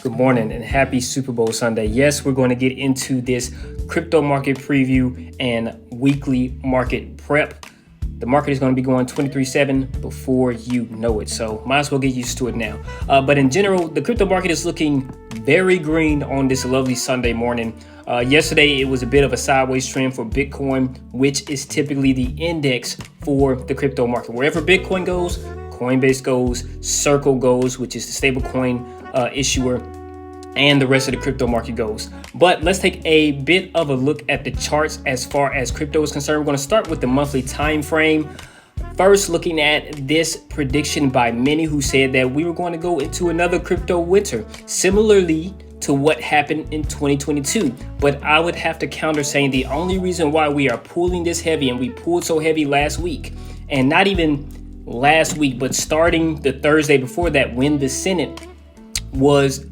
Good morning and happy Super Bowl Sunday. Yes, we're going to get into this crypto market preview and weekly market prep. The market is going to be going 23/7 before you know it, so might as well get used to it now. But in general, the crypto market is looking very green on this lovely Sunday morning. Yesterday, it was a bit of a sideways trend for Bitcoin, which is typically the index for the crypto market. Wherever Bitcoin goes, Coinbase goes, Circle goes, which is the stablecoin issuer, and the rest of the crypto market goes. But let's take a bit of a look at the charts as far as crypto is concerned. We're going to start with the monthly time frame. First, looking at this prediction by many who said that we were going to go into another crypto winter, similarly to what happened in 2022. But I would have to counter saying the only reason why we are pulling this heavy, and we pulled so heavy last week, and not even last week, but starting the Thursday before that, when the Senate was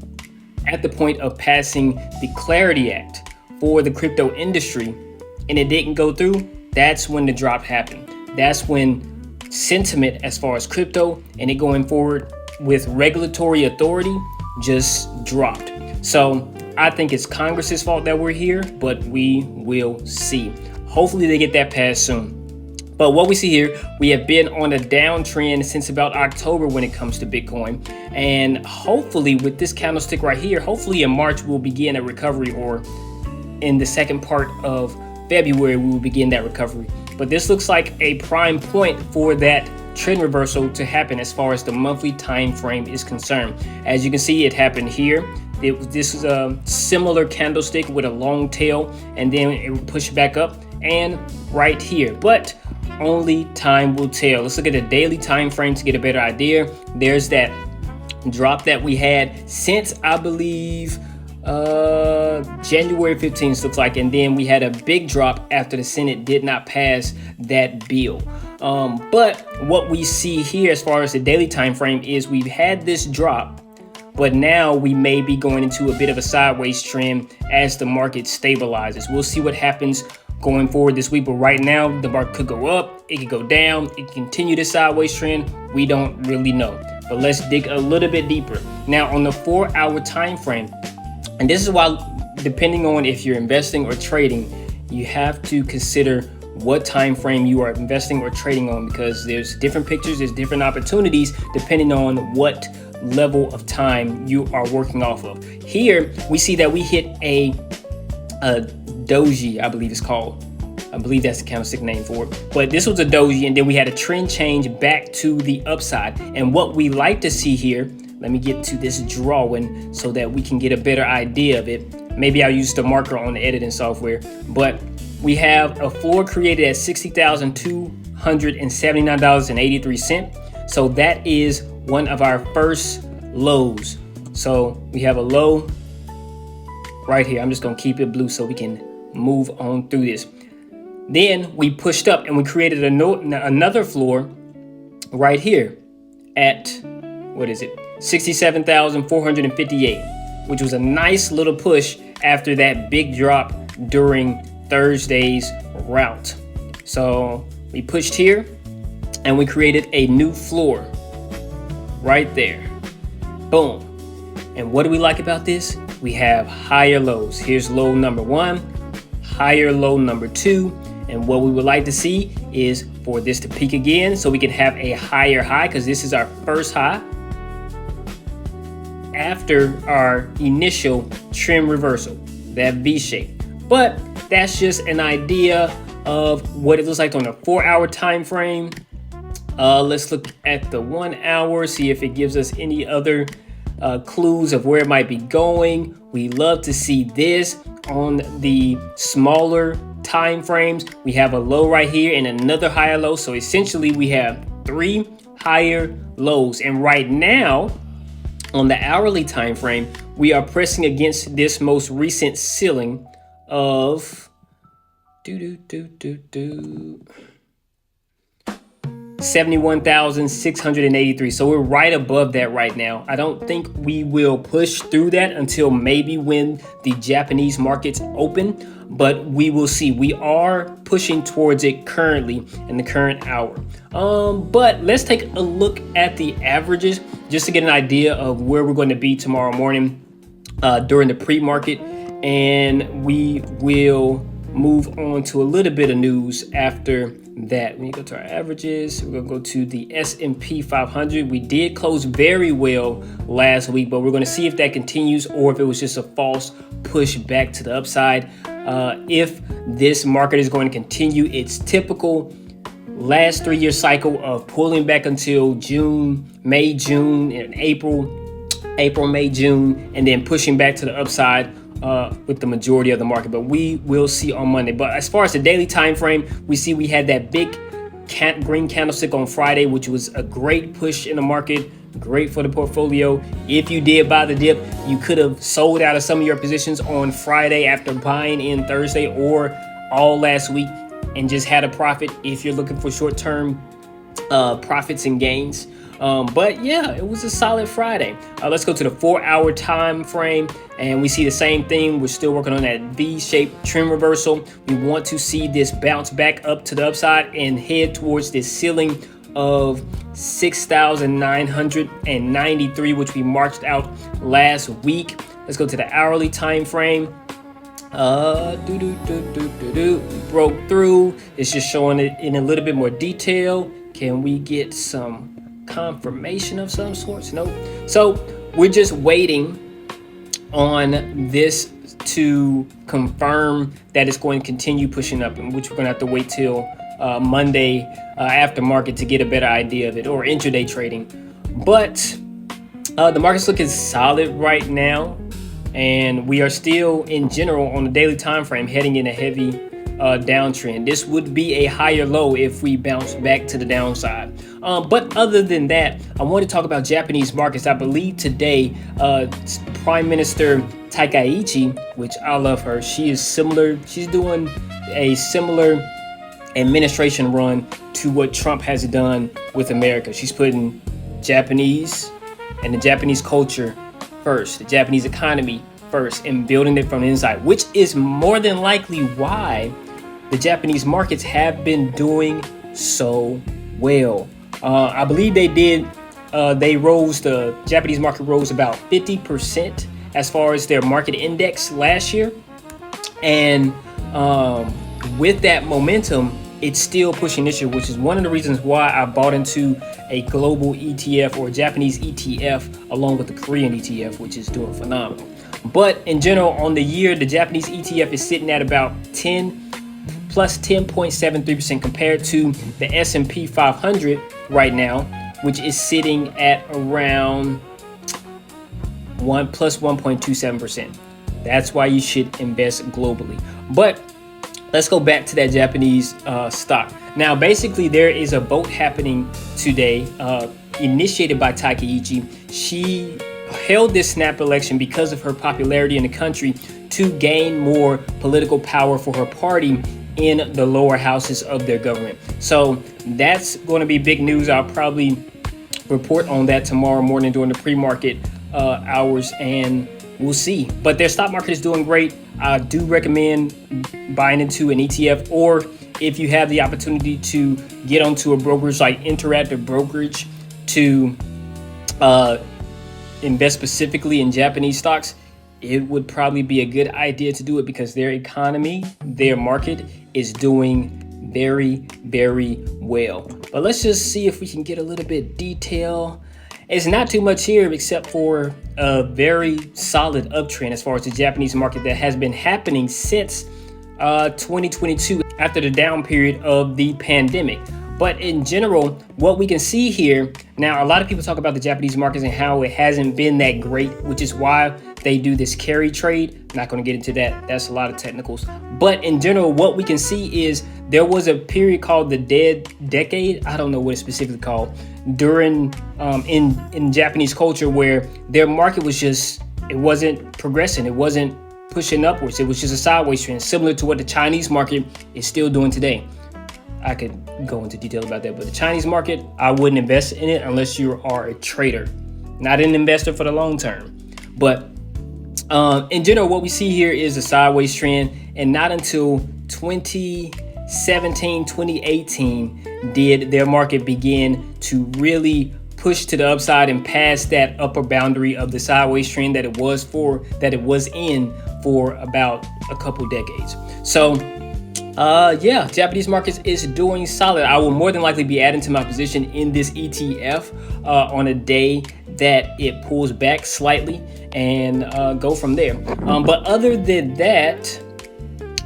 at the point of passing the Clarity Act for the crypto industry, and it didn't go through, that's when the drop happened. That's when sentiment as far as crypto and it going forward with regulatory authority just dropped. So I think it's Congress's fault that we're here, but we will see. Hopefully they get that passed soon. But what we see here, we have been on a downtrend since about October when it comes to Bitcoin. And hopefully with this candlestick right here, hopefully in March, we'll begin a recovery, or in the second part of February, we will begin that recovery. But this looks like a prime point for that trend reversal to happen as far as the monthly time frame is concerned. As you can see, it happened here. This is a similar candlestick with a long tail, and then it pushed back up and right here. But only time will tell. Let's look at the daily time frame to get a better idea. There's that drop that we had since, I believe, January 15th looks like, and then we had a big drop after the Senate did not pass that bill. But what we see here as far as the daily time frame is we've had this drop, but now we may be going into a bit of a sideways trend as the market stabilizes. We'll see what happens going forward this week, but right now the market could go up, it could go down, it could continue the sideways trend. We don't really know, but let's dig a little bit deeper. Now on the 4-hour time frame, and this is why, depending on if you're investing or trading, you have to consider what time frame you are investing or trading on, because there's different pictures, there's different opportunities depending on what level of time you are working off of. Here we see that we hit a doji, I believe it's called. I believe that's the candlestick name for it. But this was a doji, and then we had a trend change back to the upside. And what we like to see here, let me get to this drawing so that we can get a better idea of it. Maybe I'll use the marker on the editing software. But we have a floor created at $60,279.83. So that is one of our first lows. So we have a low right here. I'm just going to keep it blue so we can move on through this. Then we pushed up and we created another floor right here at, what is it, 67,458, which was a nice little push after that big drop during Thursday's rout. So we pushed here and we created a new floor right there. Boom. And what do we like about this? We have higher lows. Here's low number 1, higher low number 2. And what we would like to see is for this to peak again so we can have a higher high, because this is our first high after our initial trend reversal, that V shape. But that's just an idea of what it looks like on a 4-hour time frame. Let's look at the 1 hour, see if it gives us any other clues of where it might be going. We love to see this on the smaller time frames. We have a low right here and another higher low. So essentially we have 3 higher lows. And right now on the hourly time frame, we are pressing against this most recent ceiling of 71,683. So we're right above that right now. I don't think we will push through that until maybe when the Japanese markets open, but we will see. We are pushing towards it currently in the current hour. But let's take a look at the averages just to get an idea of where we're going to be tomorrow morning. during the pre-market, and we will move on to a little bit of news after that. When you go to our averages, we're gonna go to the S&P 500. We did close very well last week, but we're gonna see if that continues or if it was just a false push back to the upside. If this market is going to continue its typical last 3-year cycle of pulling back until May, June, and April, May, June, and then pushing back to the upside with the majority of the market, but we will see on Monday. But as far as the daily time frame, we had that big green candlestick on Friday, which was a great push in the market, great for the portfolio. If you did buy the dip, you could have sold out of some of your positions on Friday after buying in Thursday or all last week and just had a profit if you're looking for short-term profits and gains. But yeah, it was a solid Friday. Let's go to the 4-hour time frame, and we see the same thing. We're still working on that V-shaped trend reversal. We want to see this bounce back up to the upside and head towards this ceiling of 6,993, which we marched out last week. Let's go to the hourly time frame. Broke through. It's just showing it in a little bit more detail. Can we get some confirmation of some sorts? Nope. So we're just waiting on this to confirm that it's going to continue pushing up, and which we're going to have to wait till Monday after market to get a better idea of it, or intraday trading. But the market's looking solid right now, and we are still in general on the daily time frame heading in a heavy downtrend. This would be a higher low if we bounce back to the downside. But other than that, I want to talk about Japanese markets. I believe today, Prime Minister Takaichi, which I love her, she's doing a similar administration run to what Trump has done with America. She's putting Japanese and the Japanese culture first, the Japanese economy first, and building it from the inside, which is more than likely why the Japanese markets have been doing so well. I believe the Japanese market rose about 50% as far as their market index last year. And with that momentum, it's still pushing this year, which is one of the reasons why I bought into a global ETF or Japanese ETF along with the Korean ETF, which is doing phenomenal. But in general, on the year, the Japanese ETF is sitting at about 10.73% compared to the S&P 500 right now, which is sitting at around plus 1.27%. That's why you should invest globally. But let's go back to that Japanese stock. Now, basically, there is a vote happening today, initiated by Takaichi. She held this snap election because of her popularity in the country to gain more political power for her party in the lower houses of their government. So that's going to be big news. I'll probably report on that tomorrow morning during the pre-market hours, and we'll see. But their stock market is doing great. I do recommend buying into an ETF, or if you have the opportunity to get onto a brokerage like Interactive Brokerage to invest specifically in Japanese stocks, it would probably be a good idea to do it because their economy, their market is doing very, very well. But let's just see if we can get a little bit detail. It's not too much here except for a very solid uptrend as far as the Japanese market that has been happening since 2022 after the down period of the pandemic. But in general, what we can see here, now a lot of people talk about the Japanese markets and how it hasn't been that great, which is why they do this carry trade. Not going to get into that. That's a lot of technicals. But in general, what we can see is there was a period called the Dead Decade. I don't know what it's specifically called during in Japanese culture where their market was just, it wasn't progressing. It wasn't pushing upwards. It was just a sideways trend, similar to what the Chinese market is still doing today. I could go into detail about that, but the Chinese market, I wouldn't invest in it unless you are a trader, not an investor for the long term. But in general, what we see here is a sideways trend, and not until 2017, 2018 did their market begin to really pushed to the upside and past that upper boundary of the sideways trend that it was in for about a couple decades. So Japanese markets is doing solid. I will more than likely be adding to my position in this ETF on a day that it pulls back slightly and go from there. But other than that,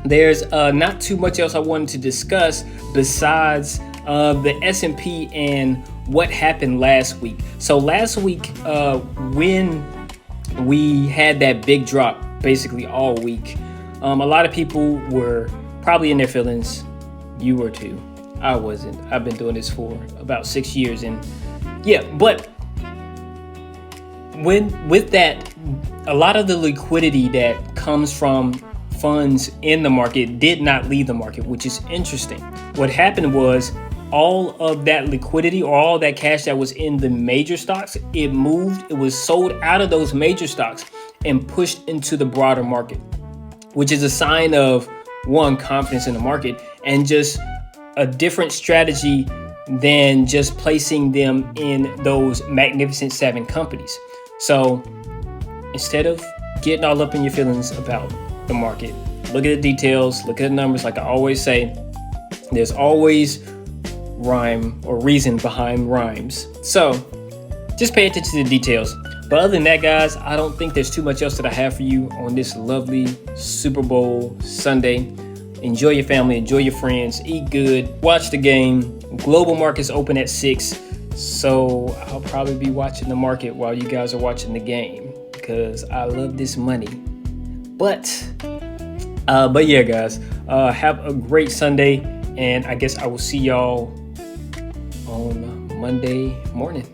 there's not too much else I wanted to discuss besides the S&P and what happened last week. So last week, when we had that big drop basically all week, a lot of people were probably in their feelings. You were too. I wasn't. I've been doing this for about 6 years, and but with that, a lot of the liquidity that comes from funds in the market did not leave the market, which is interesting. What happened was all of that liquidity or all that cash that was in the major stocks, it was sold out of those major stocks and pushed into the broader market, which is a sign of one, confidence in the market, and just a different strategy than just placing them in those Magnificent Seven companies. So instead of getting all up in your feelings about the market, look at the details, look at the numbers. Like I always say, there's always rhyme or reason behind rhymes. So just pay attention to the details. But other than that, guys, I don't think there's too much else that I have for you on this lovely Super Bowl Sunday. Enjoy your family, enjoy your friends, eat good, watch the game. Global markets open at 6, so I'll probably be watching the market while you guys are watching the game because I love this money. But yeah, guys, have a great Sunday, and I guess I will see y'all on Monday morning.